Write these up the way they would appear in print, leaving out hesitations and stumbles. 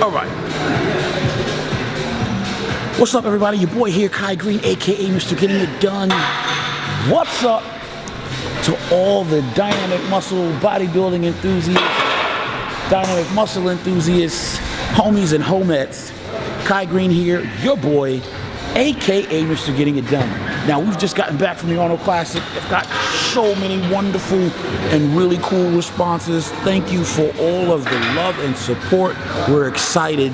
All right. What's up, everybody? Your boy here, Kai Green, aka Mr. Getting It Done. What's up to all the dynamic muscle bodybuilding enthusiasts, dynamic muscle enthusiasts, homies and homettes? Kai Green here, your boy, aka Mr. Getting It Done. Now, we've just gotten back from the Arnold Classic. I've got so many wonderful and really cool responses. Thank you for all of the love and support. We're excited,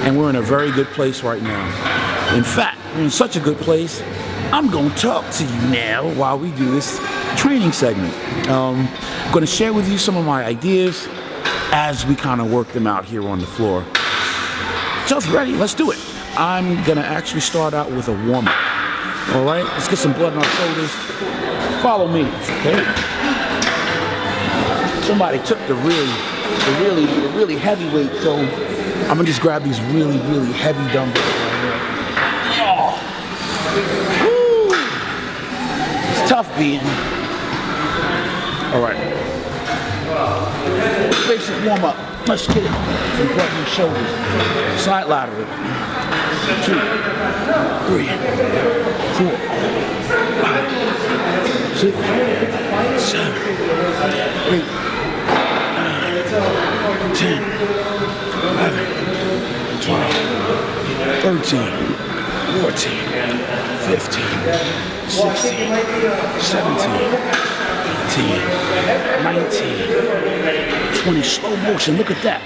and we're in a very good place right now. In fact, we're in such a good place, I'm going to talk to you now while we do this training segment. I'm going to share with you some of my ideas as we kind of work them out here on the floor. So if you're ready, let's do it. I'm going to actually start out with a warm-up. All right, let's get some blood on our shoulders. Follow me, okay? Somebody took the really heavy weight, so I'm gonna just grab these really heavy dumbbells right here. Oh, woo! It's tough being. All right, basic warm up. Let's get it. Some blood on your shoulders. Side lateral. 2, 3, 4, 5, 6, 7, 8, 9, 10, 11, 12, 13, 14, 15, 16, 17, 18, 19, 20. Slow motion. Look at that.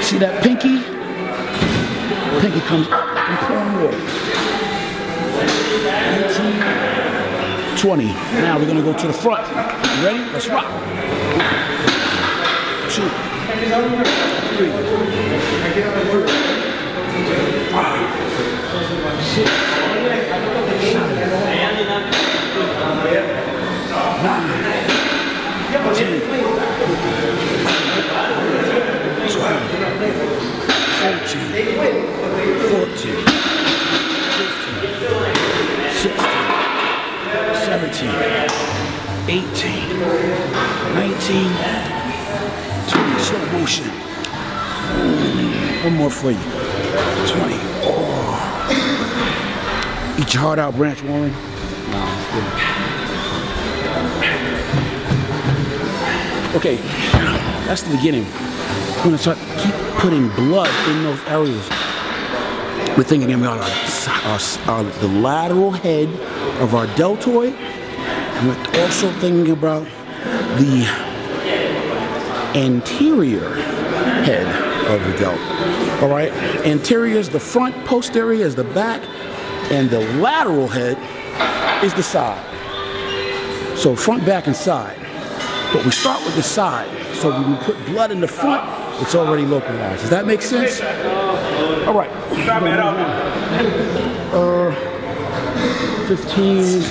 See that pinky? Pinky comes up like I'm pouring water. 19, 20. Now we're gonna go to the front. You ready? Let's rock. 1, 2, 3, 4, 5, 6, 7, 9, 10, 12, 13, 14, 15, 16, 17, 18, 19, 20. Slow motion. One more for you. 20. Oh. Eat your heart out, Branch Warren. No, okay, that's the beginning. We're gonna start keep putting blood in those areas. We're thinking about the lateral head of our deltoid, and we're also thinking about the anterior head of the delt. All right, anterior is the front, posterior is the back, and the lateral head is the side. So front, back, and side. But we start with the side. So when we put blood in the front, it's already localized. Does that make sense? All right. 15.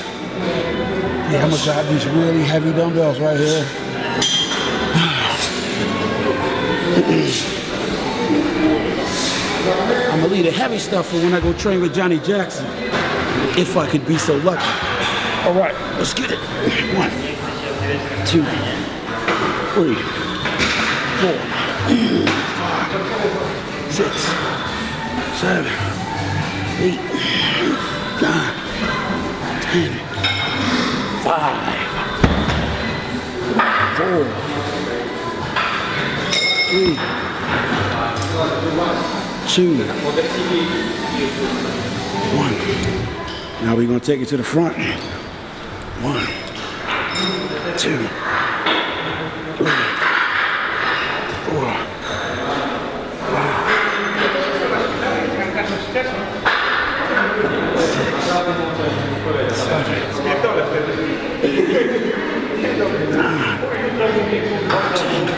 Yeah, I'm gonna grab these really heavy dumbbells right here. I'm gonna leave the heavy stuff for when I go train with Johnny Jackson, if I could be so lucky. All right, let's get it. 1, 2, 3, 4, 5, 6, 7, 8, 9, 10, 5, 4, 3, 2, 1. Now we're going to take it to the front. 1, 2, 3, 4, 5, 6, 7, 8, 9, 10,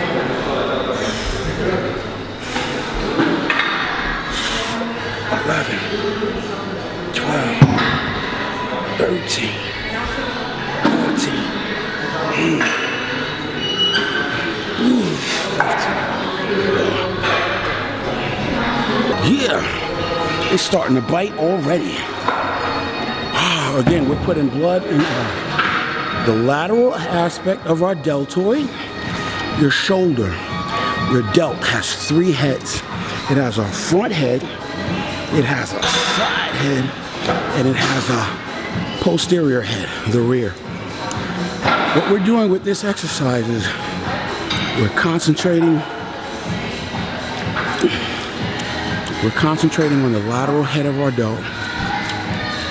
11, 12, 13, 14, 15. Yeah, it's starting to bite already. Again, we're putting blood in the lateral aspect of our deltoid, your shoulder, Your delt has 3 heads. It has a front head, it has a side head, and it has a posterior head, the rear. What we're doing with this exercise is we're concentrating on the lateral head of our delt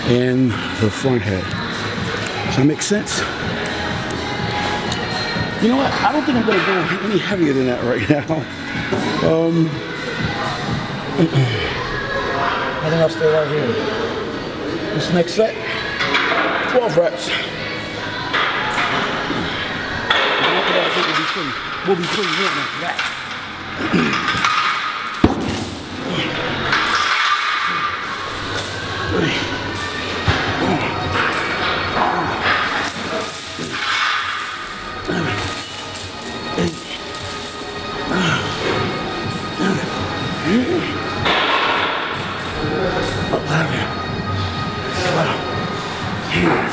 and the front head. Does that make sense? You know what? I don't think I'm going to go any heavier than that right now. I think I'll stay right here. This next set, 12 reps. And after that, I think we'll be pretty warm after that.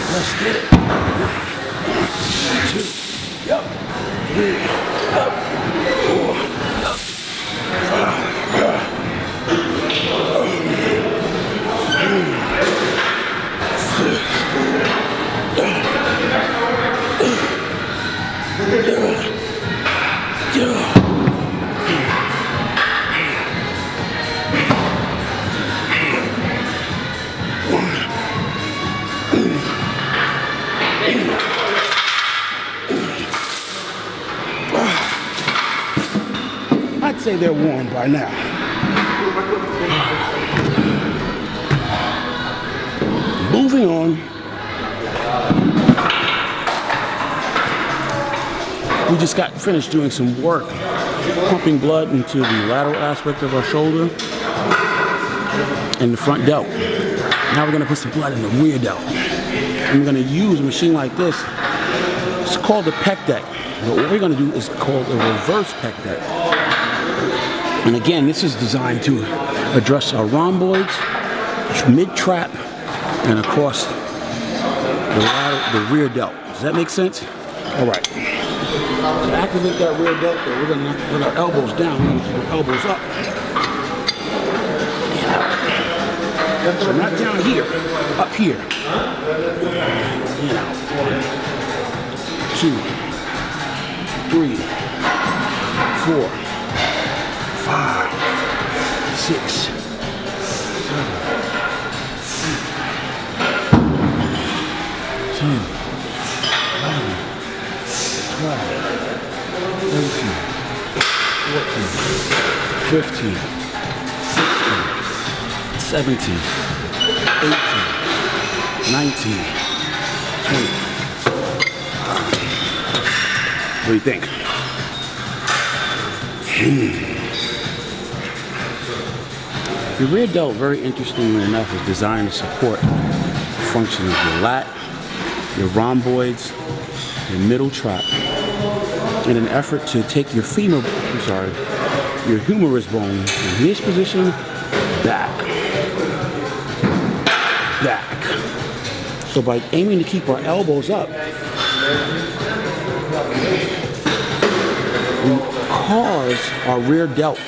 Let's get it. 1, 2, yup. 3, up. 4, up. 5, 6, I'd say they're warm by now. Moving on. We just got finished doing some work, pumping blood into the lateral aspect of our shoulder and the front delt. Now we're gonna put some blood in the rear delt. And we're gonna use a machine like this. It's called the Pec Deck. But what we're gonna do is called a reverse Pec Deck. And again, this is designed to address our rhomboids, mid-trap, and across the rear delt. Does that make sense? All right. To activate that rear delt, we're going to put our elbows down. We're going to put our elbows up. So not down here, up here. And out. 1, 2, 3, 4, 5, 6, 7, 10, 11, 12, 13, 14, 15, 16, 17, 18, 19, 20. What do you think? The rear delt, very interestingly enough, is designed to support the function of your lat, your rhomboids, your middle trap, in an effort to take your your humerus bone in this position, back. So by aiming to keep our elbows up, we cause our rear delt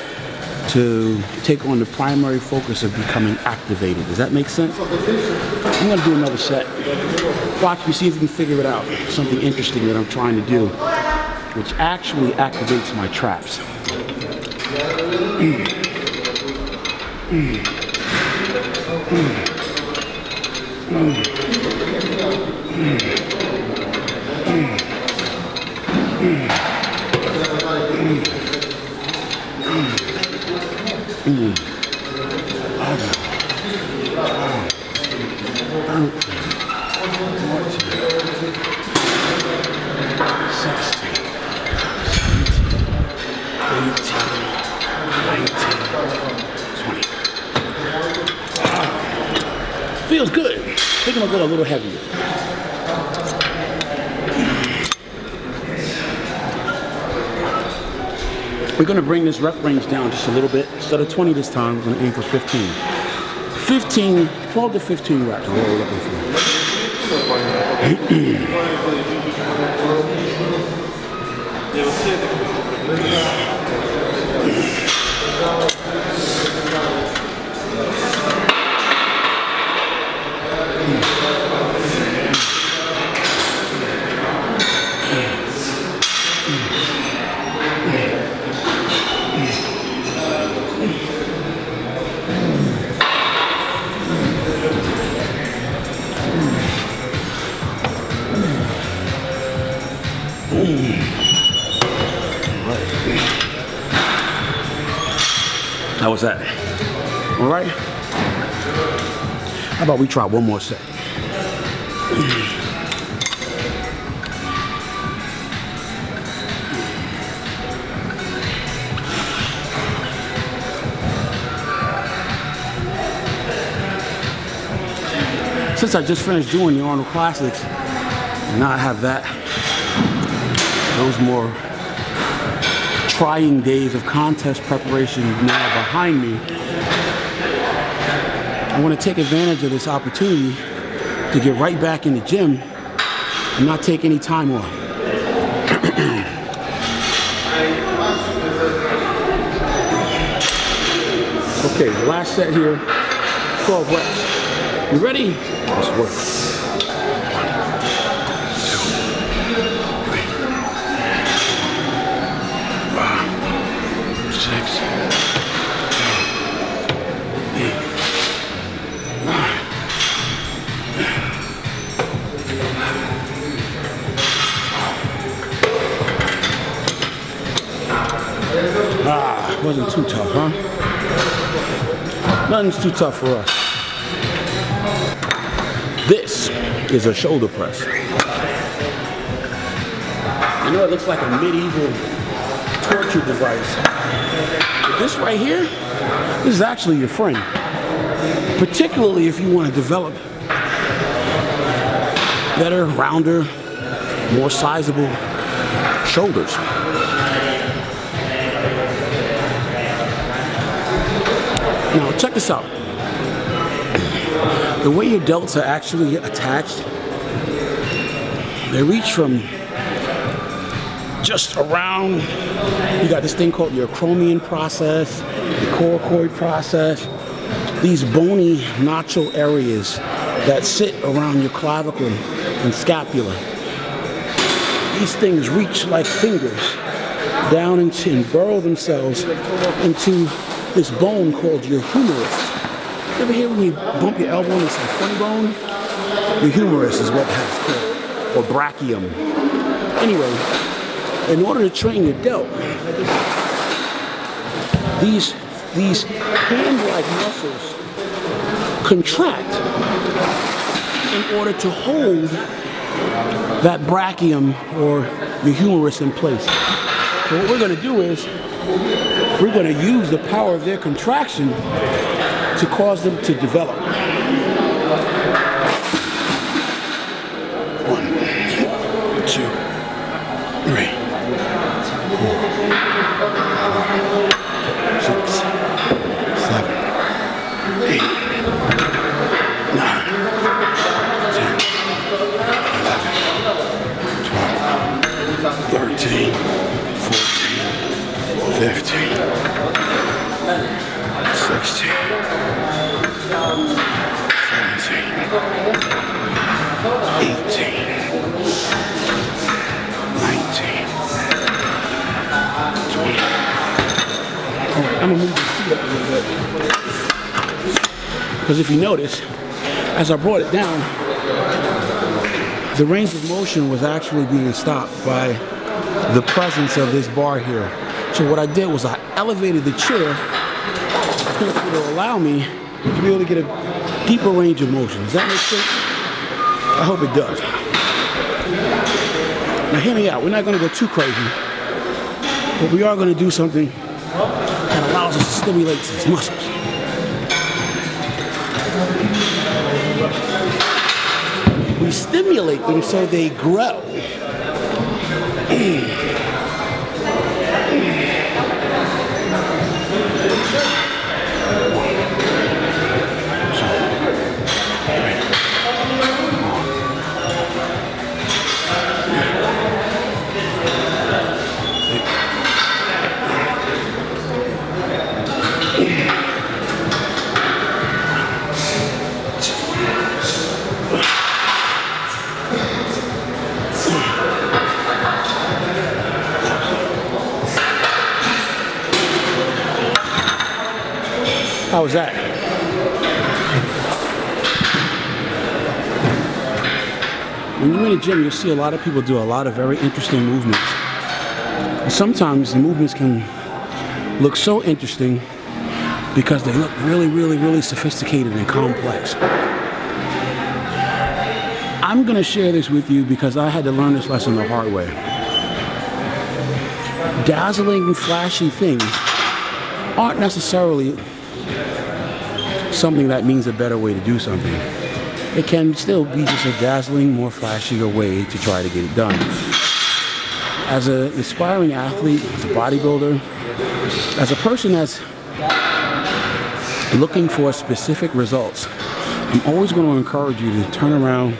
to take on the primary focus of becoming activated. Does that make sense? I'm going to do another set. Watch me, see if you can figure it out. Something interesting that I'm trying to do, which actually activates my traps. Feels good. I think I'm gonna go a little heavier. We're gonna bring this rep range down just a little bit. Instead of 20 this time, we're gonna aim for 15. 12 to 15 reps is what we're looking for. How was that? All right. How about we try one more set? Since I just finished doing the Arnold Classics, and now I have those more trying days of contest preparation now behind me, I want to take advantage of this opportunity to get right back in the gym and not take any time off. Okay, the last set here, 12 reps. You ready? Let's work. 1, 2, 3, 5, 6, 7, 8, 9. Wasn't too tough, huh? Nothing's too tough for us. This is a shoulder press. I know it looks like a medieval torture device, but this right here, this is actually your friend. Particularly if you want to develop better, rounder, more sizable shoulders. Now check this out. The way your delts are actually attached, they reach from just around, you got this thing called your acromion process, the coracoid process, these bony nacho areas that sit around your clavicle and scapula. These things reach like fingers down into and burrow themselves into this bone called your humerus. You ever hear when you bump your elbow into some funny bone? Your humerus is what that's called, or brachium. Anyway, in order to train your delt, these hand-like muscles contract in order to hold that brachium or your humerus in place. So what we're going to do is we're going to use the power of their contraction to cause them to develop. 1, 2, 3, 4, 6, 7, 8, 9, 10, 11, 12, 13, 14, 15, 16, 17, 18, 19, 20. I'm gonna move the seat up a little bit. Because if you notice, as I brought it down, the range of motion was actually being stopped by the presence of this bar here. So what I did was I elevated the chair which will allow me to be able to get a deeper range of motion. Does that make sense? I hope it does. Now hear me out. We're not going to go too crazy, but we are going to do something that allows us to stimulate these muscles. We stimulate them so they grow. How was that? When you're in a gym, you'll see a lot of people do a lot of very interesting movements. And sometimes the movements can look so interesting because they look really, really, really sophisticated and complex. I'm gonna share this with you because I had to learn this lesson the hard way. Dazzling, flashy things aren't necessarily something that means a better way to do something. It can still be just a dazzling, more flashier way to try to get it done. As an aspiring athlete, as a bodybuilder, as a person that's looking for specific results, I'm always going to encourage you to turn around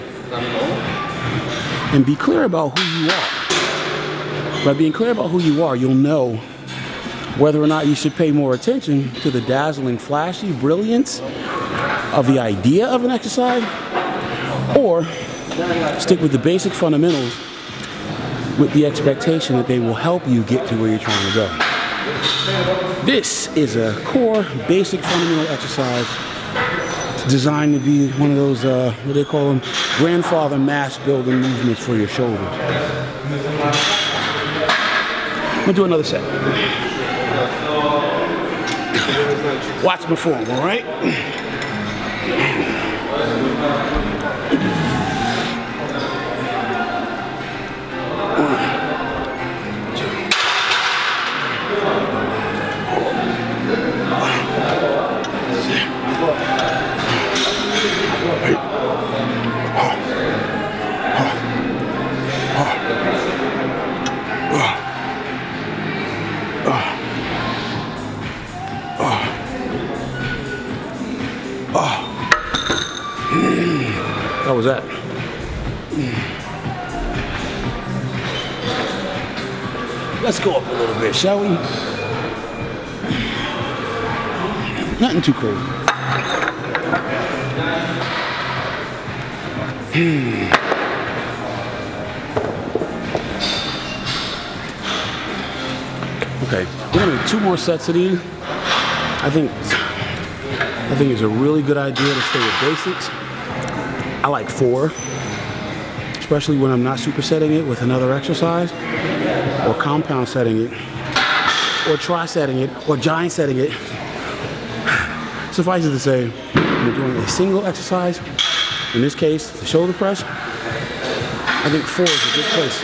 and be clear about who you are. By being clear about who you are, you'll know whether or not you should pay more attention to the dazzling, flashy brilliance of the idea of an exercise, or stick with the basic fundamentals with the expectation that they will help you get to where you're trying to go. This is a core, basic, fundamental exercise designed to be one of those, what they call them, grandfather mass building movements for your shoulders. We'll do another set. Watch me form, all right? How was that? Let's go up a little bit, shall we? Nothing too crazy. Okay, we're gonna do 2 more sets of these. I think it's a really good idea to stay with basics. I like 4, especially when I'm not supersetting it with another exercise, or compound setting it, or tri-setting it, or giant setting it. Suffice it to say, when you're doing a single exercise, in this case, the shoulder press, I think 4 is a good place.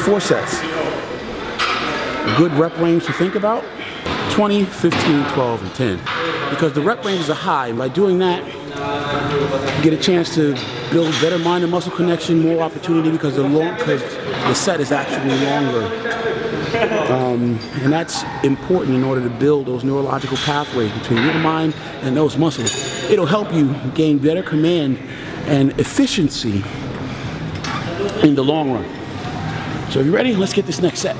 4 sets. A good rep range to think about, 20, 15, 12, and 10. Because the rep ranges are high, and by doing that, you get a chance to build better mind and muscle connection, more opportunity because the set is actually longer. And that's important in order to build those neurological pathways between your mind and those muscles. It'll help you gain better command and efficiency in the long run. So you ready? Let's get this next set.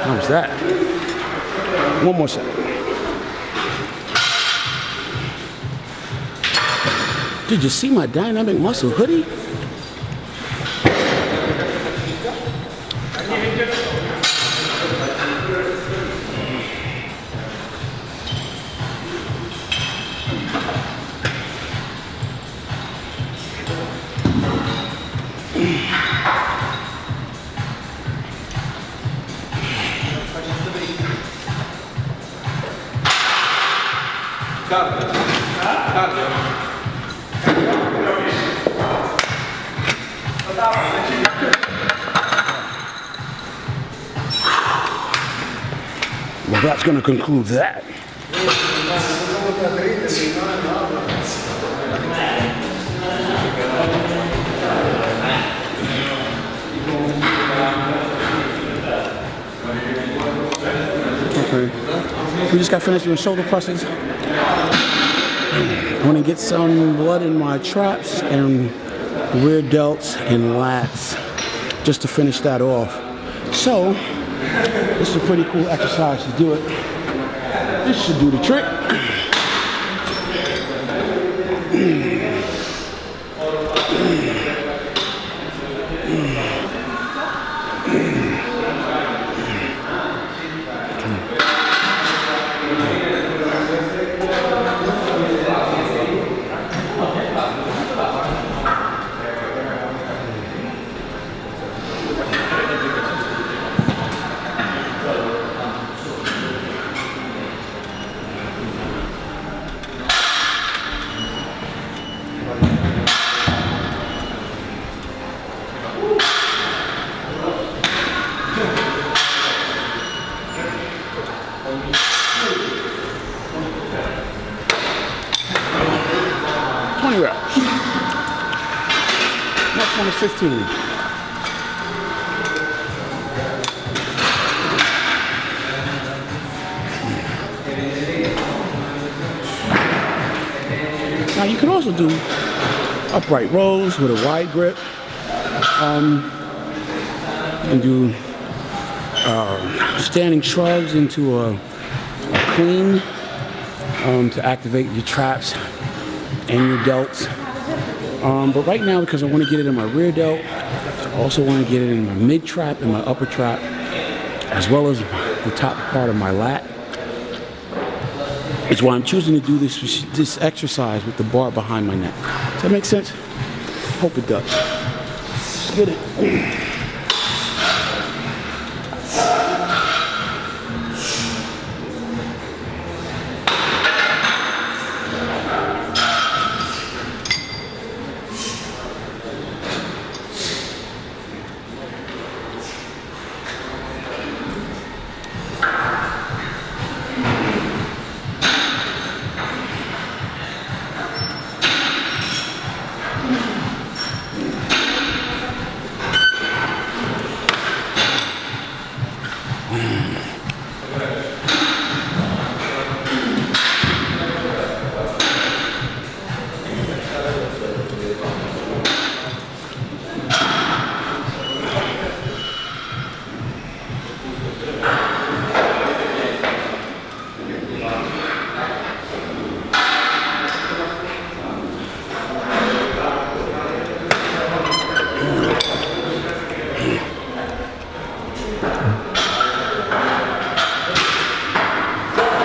How was that? 1 more set. Did you see my dynamic muscle hoodie? Well, that's going to conclude that. Okay. We just got finished doing shoulder presses. I want to get some blood in my traps and rear delts and lats just to finish that off. So, this is a pretty cool exercise to do it. This should do the trick. 20 reps. Next one is 15. Now you can also do upright rows with a wide grip. You can do standing shrugs into a clean to activate your traps and your delts. But right now, because I want to get it in my rear delt, I also want to get it in my mid trap and my upper trap, as well as the top part of my lat. It's why I'm choosing to do this exercise with the bar behind my neck. Does that make sense? Hope it does. Let's get it.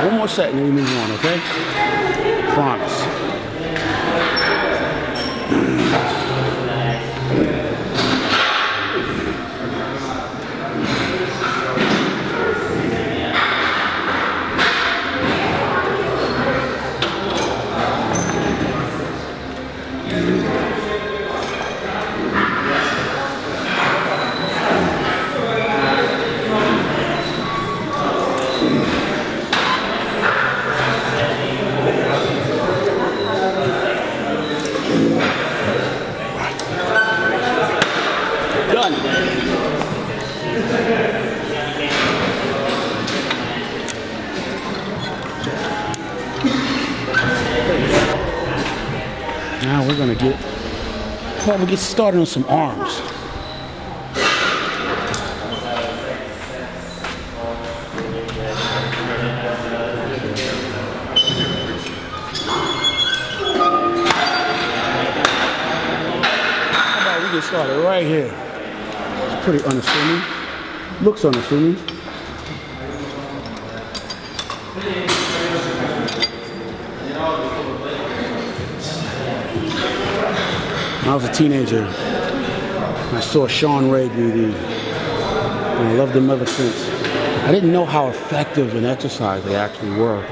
One more set and then we move on, okay? Promise. Now we're gonna probably get started on some arms. How about we get started right here? It's pretty unassuming. Looks unassuming. When I was a teenager, I saw Sean Ray do these, and I loved them ever since. I didn't know how effective an exercise they actually were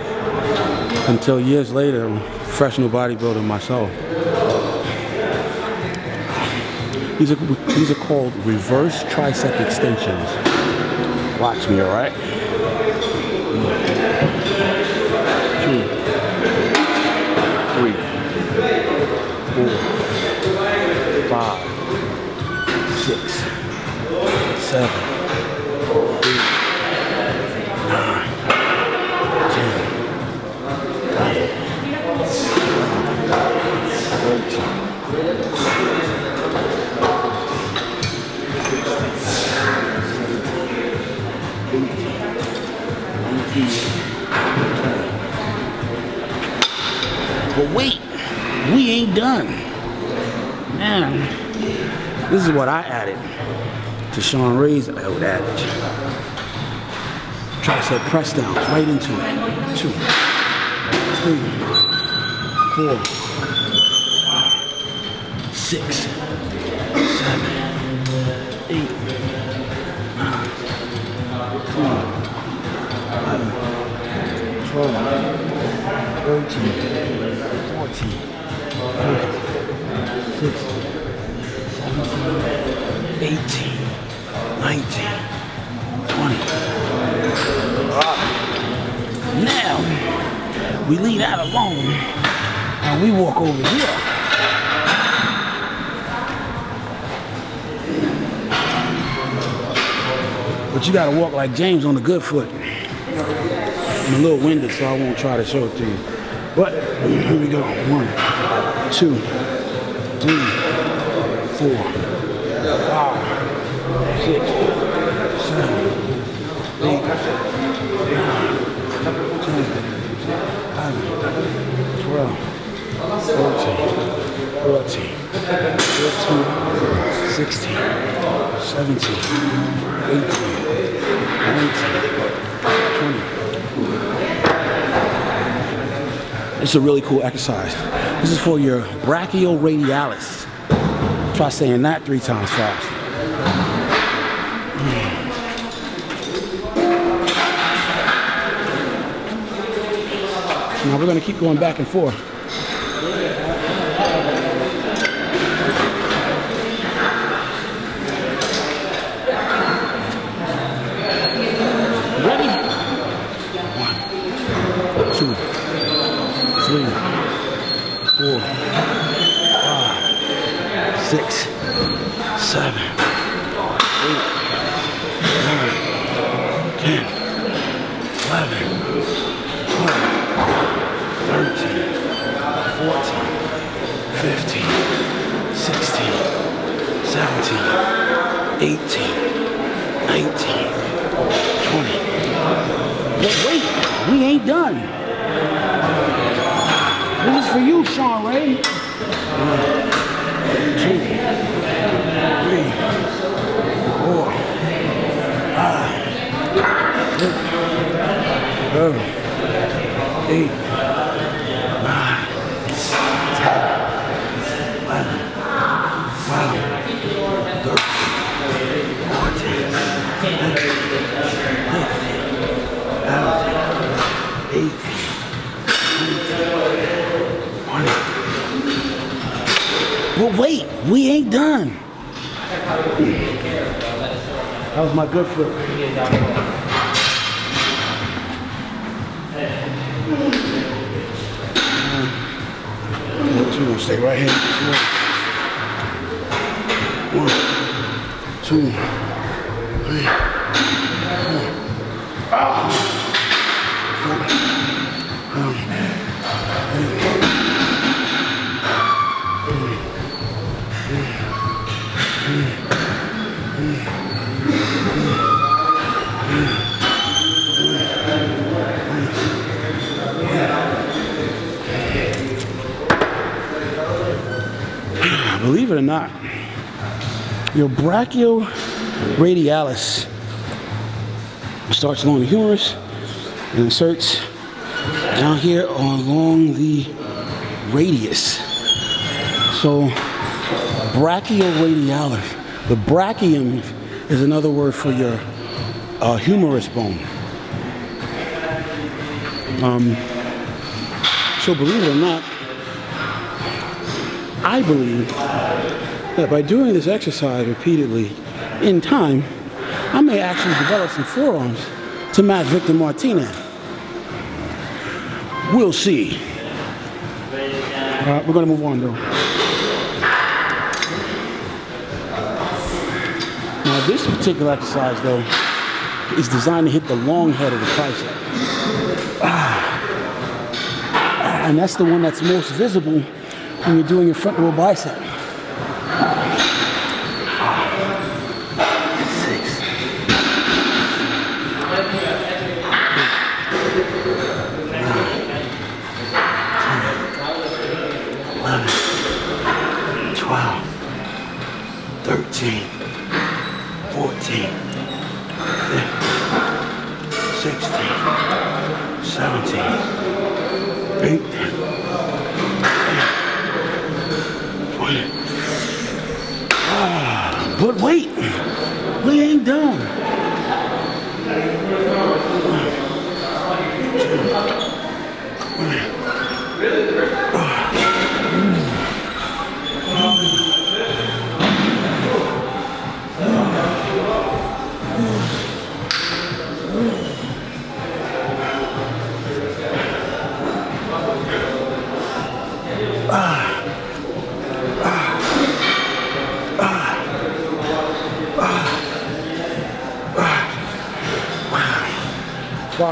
until years later, I'm a professional bodybuilder myself. These are called reverse tricep extensions. Watch me, all right? 2, 3, 4. 5, 6, 7, 8, 9, 10, 11, 13, 18, 19, 20. But wait, we ain't done. Man, this is what I added to Sean Ray's old adage. Tricep press downs right into it. 2, 3, 4, 6, 7, 8, 9, 10, 11, 12, 13, 14, 15, 18, 19, 20. Now, we leave that alone and we walk over here. But you gotta walk like James on the good foot. I'm a little winded, so I won't try to show it to you. But here we go. 1, 2, 3, 4, 5, 6, 7, 8, 9, 10, 11, 12, 13, 14, 15, 16, 17, 18, 19, 20. It's a really cool exercise. This is for your Brachial Radialis. Try saying that 3 times fast. Now we're going to keep going back and forth. Ready? 1, 2, 3, 4, 5, 6, 7, 8, 9, 10, 11, 12, 13, 14, 15, 16, 17, 18, 19, 20. But wait, we ain't done. This is for you, Sean Ray. 1, 2, 3, 4, 5, 6, 7, 8, 9, 10, 11, 12, 13, 14, 15, 18, 20. But wait, we ain't done. That was my good foot. We're gonna stay right here. 1, 2, 3, 4, 5, Believe it or not, your brachial radialis starts along the humerus and inserts down here along the radius. So brachial radialis, the brachium is another word for your humerus bone. So believe it or not, I believe that by doing this exercise repeatedly in time, I may actually develop some forearms to match Victor Martinez. We'll see. All right, we're going to move on though. Now this particular exercise though is designed to hit the long head of the tricep. And that's the one that's most visible when you're doing your front row bicep. 6, 11, 12, 13, 14, 15, 16, 17, 18, 20. But wait, we ain't done. 1,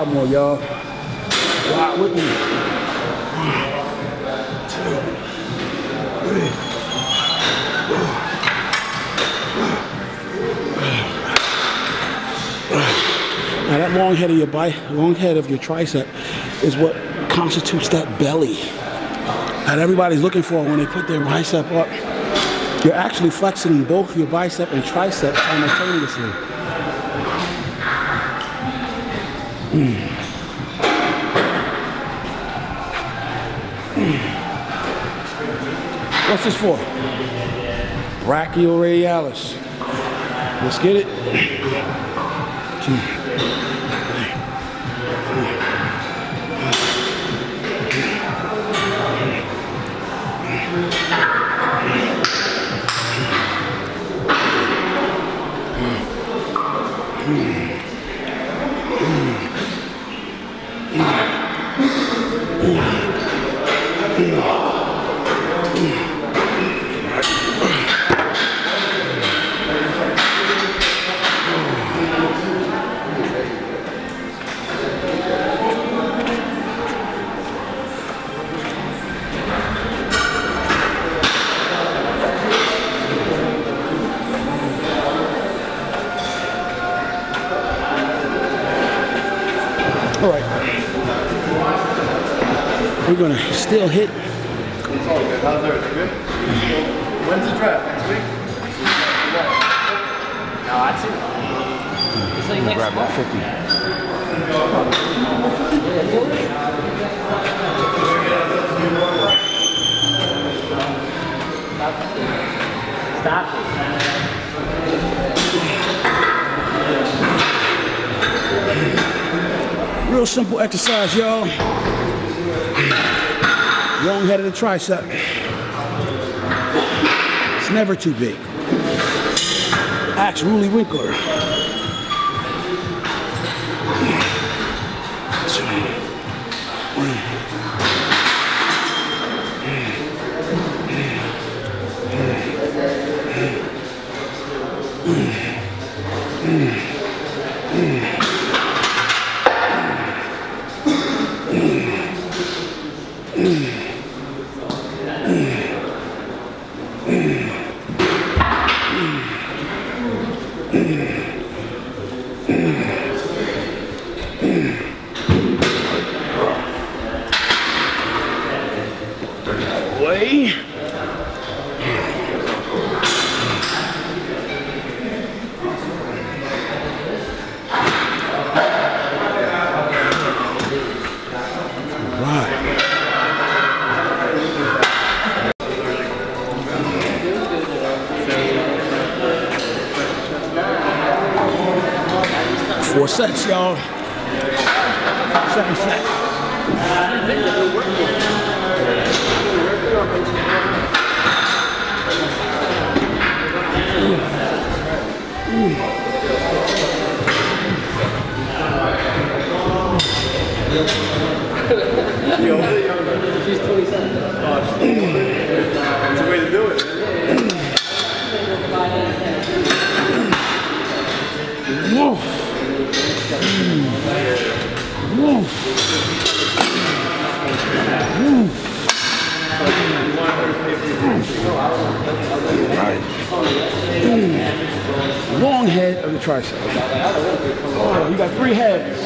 5 more, y'all. Ride with me. 1, 2, 3. Now that long head of your long head of your tricep is what constitutes that belly that everybody's looking for when they put their bicep up. You're actually flexing both your bicep and tricep simultaneously. What's this for? Brachial Radialis. Let's get it. 2. All right, we're gonna still hit. It's all good. How's everything? Good? When's the draft? Next week? No, that's it. It's like next Grab that 50. Stop it. Real simple exercise, y'all. Long head of the tricep. It's never too big. Axe Ruley Winkler. Way. Right. Four sets, y'all. Second set. She's 27. That's the way to do it. Whoa. Whoa. Right. Long head of the tricep. Oh, you got 3 heads.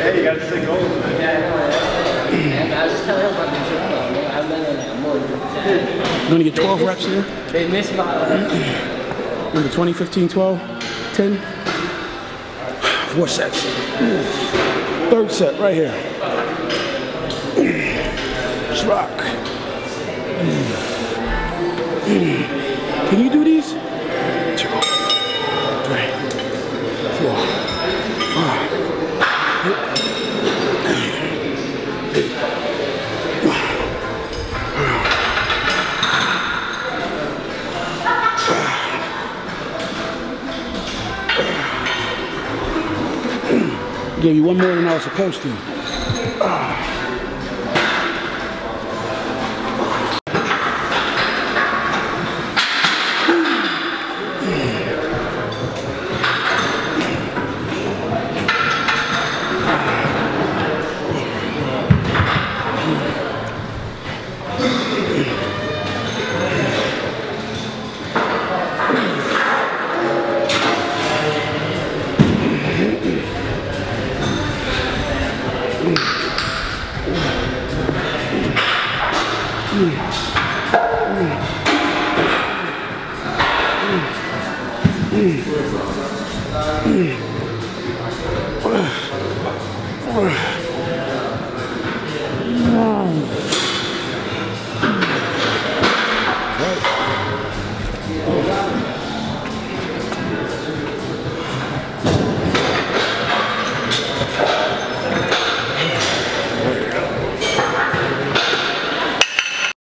Hey, you got to stay gold. You're going to get 12 reps here. They missed my Number 20, 15, 12, 10. 4 sets. Third set right here. Just rock. Can you do these? 2, 3, 4, 5. Gave you 1 more than I was supposed to.